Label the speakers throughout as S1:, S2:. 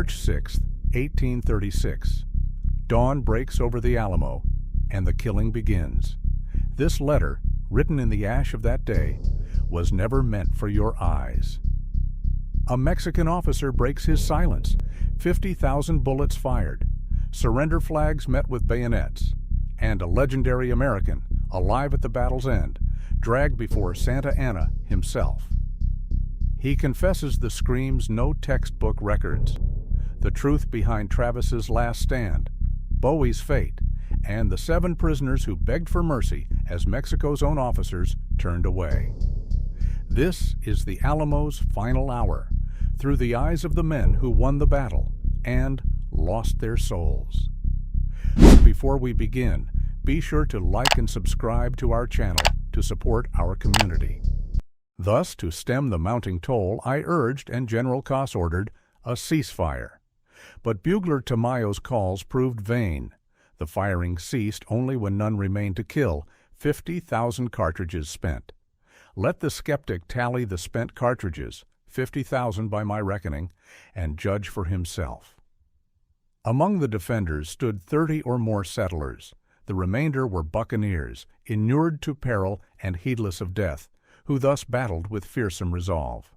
S1: March 6, 1836. Dawn breaks over the Alamo, and the killing begins. This letter, written in the ash of that day, was never meant for your eyes. A Mexican officer breaks his silence. 50,000 bullets fired. Surrender flags met with bayonets. And a legendary American, alive at the battle's end, dragged before Santa Anna himself. He confesses the screams no textbook records, the truth behind Travis's last stand, Bowie's fate, and the 7 prisoners who begged for mercy as Mexico's own officers turned away. This is the Alamo's final hour, through the eyes of the men who won the battle and lost their souls. Before we begin, be sure to like and subscribe to our channel to support our community. Thus, to stem the mounting toll, I urged and General Cos ordered a ceasefire. But Bugler Tamayo's calls proved vain. The firing ceased only when none remained to kill, 50,000 cartridges spent. Let the skeptic tally the spent cartridges, 50,000 by my reckoning, and judge for himself. Among the defenders stood 30 or more settlers. The remainder were buccaneers, inured to peril and heedless of death, who thus battled with fearsome resolve.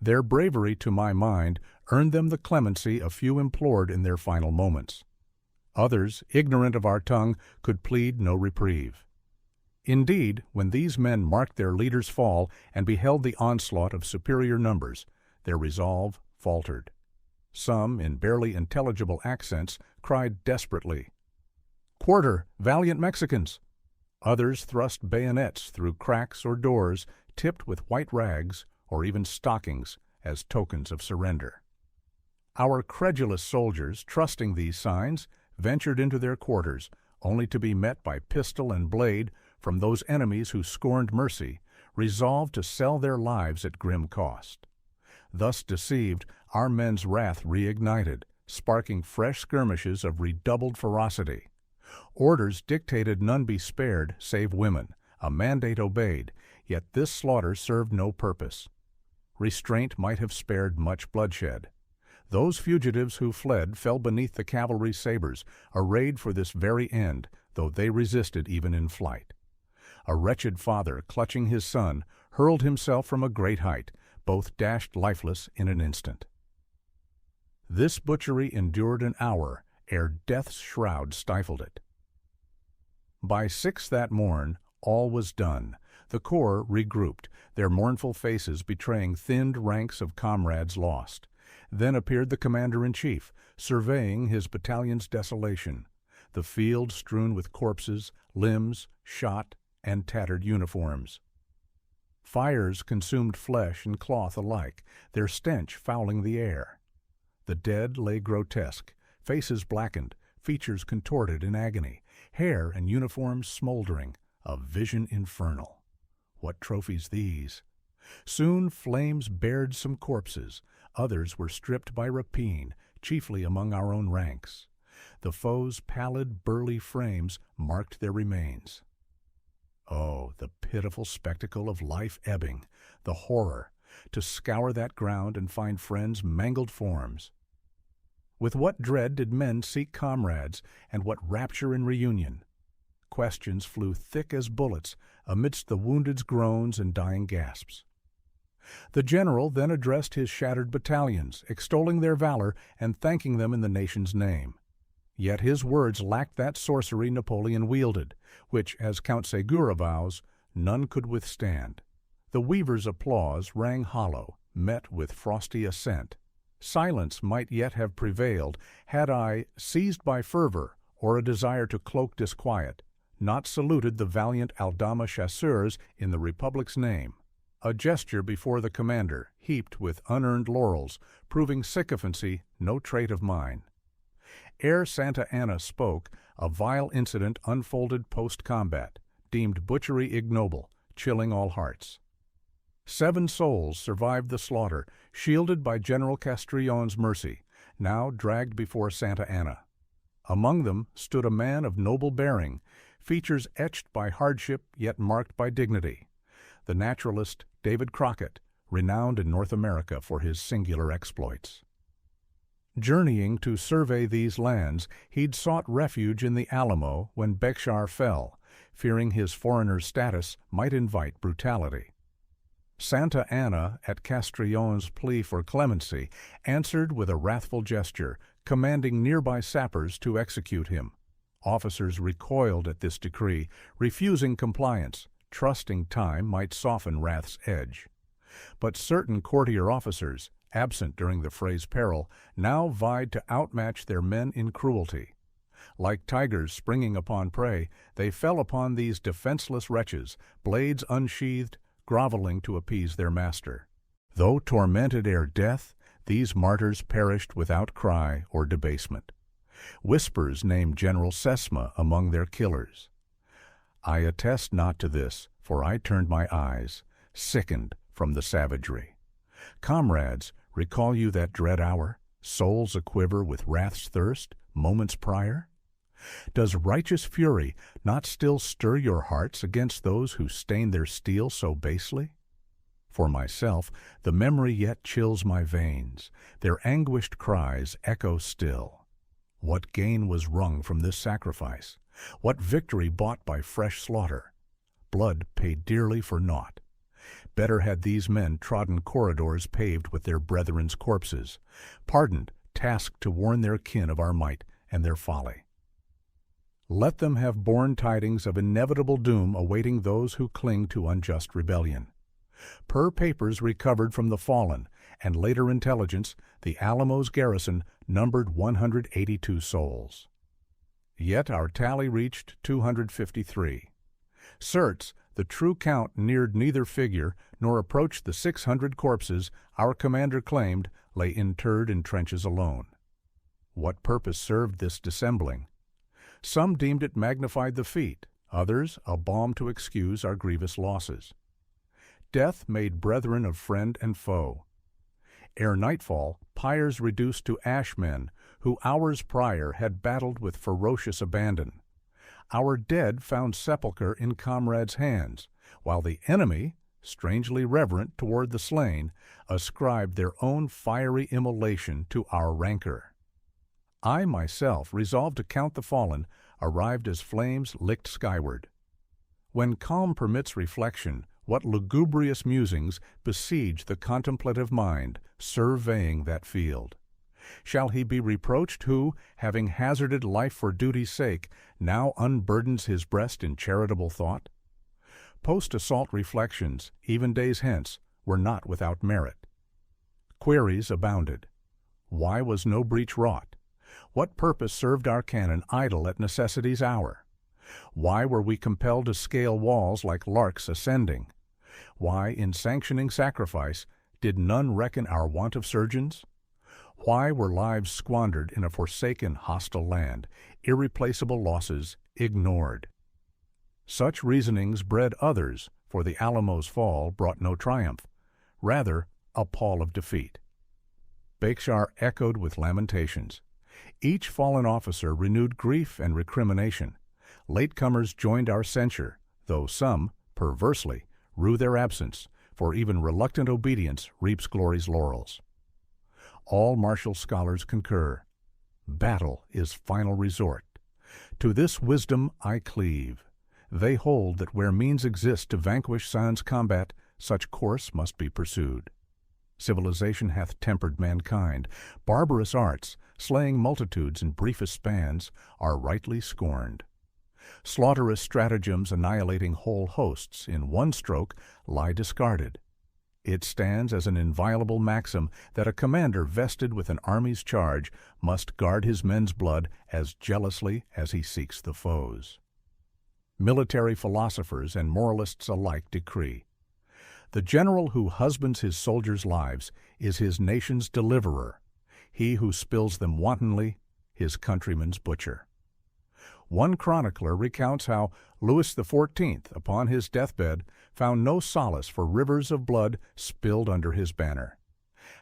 S1: Their bravery, to my mind, earned them the clemency a few implored in their final moments. Others, ignorant of our tongue, could plead no reprieve. Indeed, when these men marked their leader's fall and beheld the onslaught of superior numbers, their resolve faltered. Some, in barely intelligible accents, cried desperately, "Quarter, valiant Mexicans!" Others thrust bayonets through cracks or doors tipped with white rags or even stockings as tokens of surrender. Our credulous soldiers, trusting these signs, ventured into their quarters, only to be met by pistol and blade from those enemies who scorned mercy, resolved to sell their lives at grim cost. Thus deceived, our men's wrath reignited, sparking fresh skirmishes of redoubled ferocity. Orders dictated none be spared save women, a mandate obeyed, yet this slaughter served no purpose. Restraint might have spared much bloodshed. Those fugitives who fled fell beneath the cavalry's sabers, arrayed for this very end, though they resisted even in flight. A wretched father, clutching his son, hurled himself from a great height, both dashed lifeless in an instant. This butchery endured an hour, ere death's shroud stifled it. By 6 that morn, all was done. The corps regrouped, their mournful faces betraying thinned ranks of comrades lost. Then appeared the commander-in-chief, surveying his battalion's desolation, the field strewn with corpses, limbs, shot, and tattered uniforms. Fires consumed flesh and cloth alike, their stench fouling the air. The dead lay grotesque, faces blackened, features contorted in agony, hair and uniforms smoldering, a vision infernal. What trophies these! Soon flames bared some corpses, others were stripped by rapine, chiefly among our own ranks. The foe's pallid, burly frames marked their remains. Oh, the pitiful spectacle of life ebbing, the horror, to scour that ground and find friends' mangled forms. With what dread did men seek comrades, and what rapture in reunion? Questions flew thick as bullets amidst the wounded's groans and dying gasps. The general then addressed his shattered battalions, extolling their valor and thanking them in the nation's name. Yet his words lacked that sorcery Napoleon wielded, which, as Count Segura vows, none could withstand. The weaver's applause rang hollow, met with frosty assent. Silence might yet have prevailed had I, seized by fervor or a desire to cloak disquiet, not saluted the valiant Alamo chasseurs in the Republic's name. A gesture before the commander, heaped with unearned laurels, proving sycophancy no trait of mine. Ere Santa Anna spoke, a vile incident unfolded post-combat, deemed butchery ignoble, chilling all hearts. 7 souls survived the slaughter, shielded by General Castrillon's mercy, now dragged before Santa Anna. Among them stood a man of noble bearing, features etched by hardship yet marked by dignity, the naturalist David Crockett, renowned in North America for his singular exploits. Journeying to survey these lands, he'd sought refuge in the Alamo when Bexar fell, fearing his foreigner's status might invite brutality. Santa Anna, at Castrillon's plea for clemency, answered with a wrathful gesture, commanding nearby sappers to execute him. Officers recoiled at this decree, refusing compliance, trusting time might soften wrath's edge. But certain courtier officers, absent during the fray's peril, now vied to outmatch their men in cruelty. Like tigers springing upon prey, they fell upon these defenseless wretches, blades unsheathed, groveling to appease their master. Though tormented ere death, these martyrs perished without cry or debasement. Whispers named General Cos among their killers. I attest not to this, for I turned my eyes, sickened from the savagery. Comrades, recall you that dread hour, souls aquiver with wrath's thirst, moments prior? Does righteous fury not still stir your hearts against those who stain their steel so basely? For myself, the memory yet chills my veins, their anguished cries echo still. What gain was wrung from this sacrifice? What victory bought by fresh slaughter? Blood paid dearly for naught. Better had these men trodden corridors paved with their brethren's corpses, pardoned, tasked to warn their kin of our might and their folly. Let them have borne tidings of inevitable doom awaiting those who cling to unjust rebellion. Per papers recovered from the fallen, and later intelligence, the Alamo's garrison numbered 182 souls. Yet our tally reached 253. Certes, the true count neared neither figure nor approached the 600 corpses our commander claimed lay interred in trenches alone. What purpose served this dissembling? Some deemed it magnified the feat, others a balm to excuse our grievous losses. Death made brethren of friend and foe. Ere nightfall, pyres reduced to ashmen who hours prior had battled with ferocious abandon. Our dead found sepulchre in comrades' hands, while the enemy, strangely reverent toward the slain, ascribed their own fiery immolation to our rancor. I myself, resolved to count the fallen, arrived as flames licked skyward. When calm permits reflection, what lugubrious musings besiege the contemplative mind, surveying that field? Shall he be reproached who, having hazarded life for duty's sake, now unburdens his breast in charitable thought? Post-assault reflections, even days hence, were not without merit. Queries abounded. Why was no breach wrought? What purpose served our cannon idle at necessity's hour? Why were we compelled to scale walls like larks ascending? Why, in sanctioning sacrifice, did none reckon our want of surgeons? Why were lives squandered in a forsaken hostile land, irreplaceable losses ignored? Such reasonings bred others, for the Alamo's fall brought no triumph, rather a pall of defeat. Bexar echoed with lamentations. Each fallen officer renewed grief and recrimination. Latecomers joined our censure, though some, perversely, rue their absence, for even reluctant obedience reaps glory's laurels. All martial scholars concur. Battle is final resort. To this wisdom I cleave. They hold that where means exist to vanquish sans combat, such course must be pursued. Civilization hath tempered mankind. Barbarous arts, slaying multitudes in briefest spans, are rightly scorned. Slaughterous stratagems annihilating whole hosts in one stroke lie discarded. It stands as an inviolable maxim that a commander vested with an army's charge must guard his men's blood as jealously as he seeks the foe's. Military philosophers and moralists alike decree. The general who husbands his soldiers' lives is his nation's deliverer. He who spills them wantonly, his countryman's butcher. One chronicler recounts how Louis XIV, upon his deathbed, found no solace for rivers of blood spilled under his banner.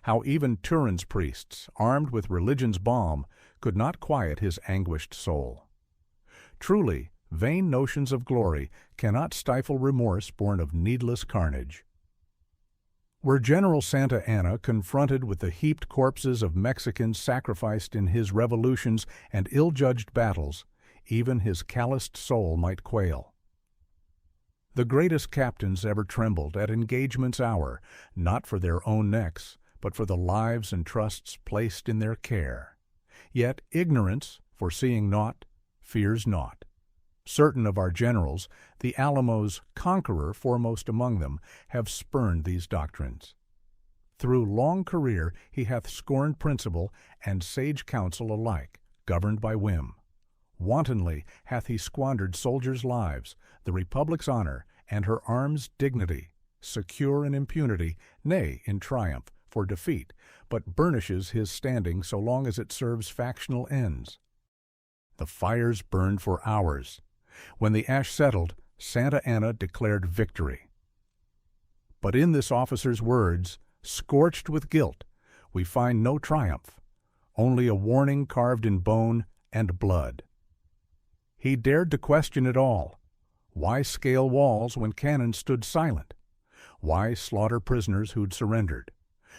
S1: How even Turin's priests, armed with religion's balm, could not quiet his anguished soul. Truly, vain notions of glory cannot stifle remorse born of needless carnage. Were General Santa Anna confronted with the heaped corpses of Mexicans sacrificed in his revolutions and ill-judged battles, even his calloused soul might quail. The greatest captains ever trembled at engagement's hour, not for their own necks, but for the lives and trusts placed in their care. Yet ignorance, foreseeing naught, fears naught. Certain of our generals, the Alamo's conqueror foremost among them, have spurned these doctrines. Through long career he hath scorned principle and sage counsel alike, governed by whim. Wantonly hath he squandered soldiers' lives, the Republic's honor, and her arm's dignity, secure in impunity, nay, in triumph, for defeat, but burnishes his standing so long as it serves factional ends. The fires burned for hours. When the ash settled, Santa Anna declared victory. But in this officer's words, scorched with guilt, we find no triumph, only a warning carved in bone and blood. He dared to question it all. Why scale walls when cannon stood silent? Why slaughter prisoners who'd surrendered?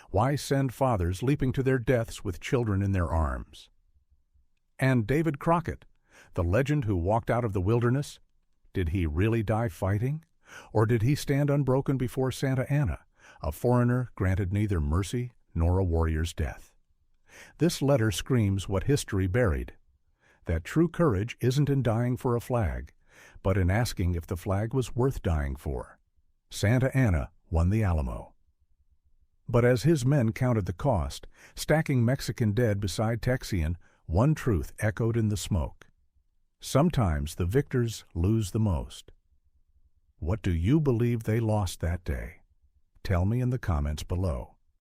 S1: Why send fathers leaping to their deaths with children in their arms? And David Crockett, the legend who walked out of the wilderness, did he really die fighting? Or did he stand unbroken before Santa Anna, a foreigner granted neither mercy nor a warrior's death? This letter screams what history buried, that true courage isn't in dying for a flag, but in asking if the flag was worth dying for. Santa Anna won the Alamo. But as his men counted the cost, stacking Mexican dead beside Texian, one truth echoed in the smoke. Sometimes the victors lose the most. What do you believe they lost that day? Tell me in the comments below.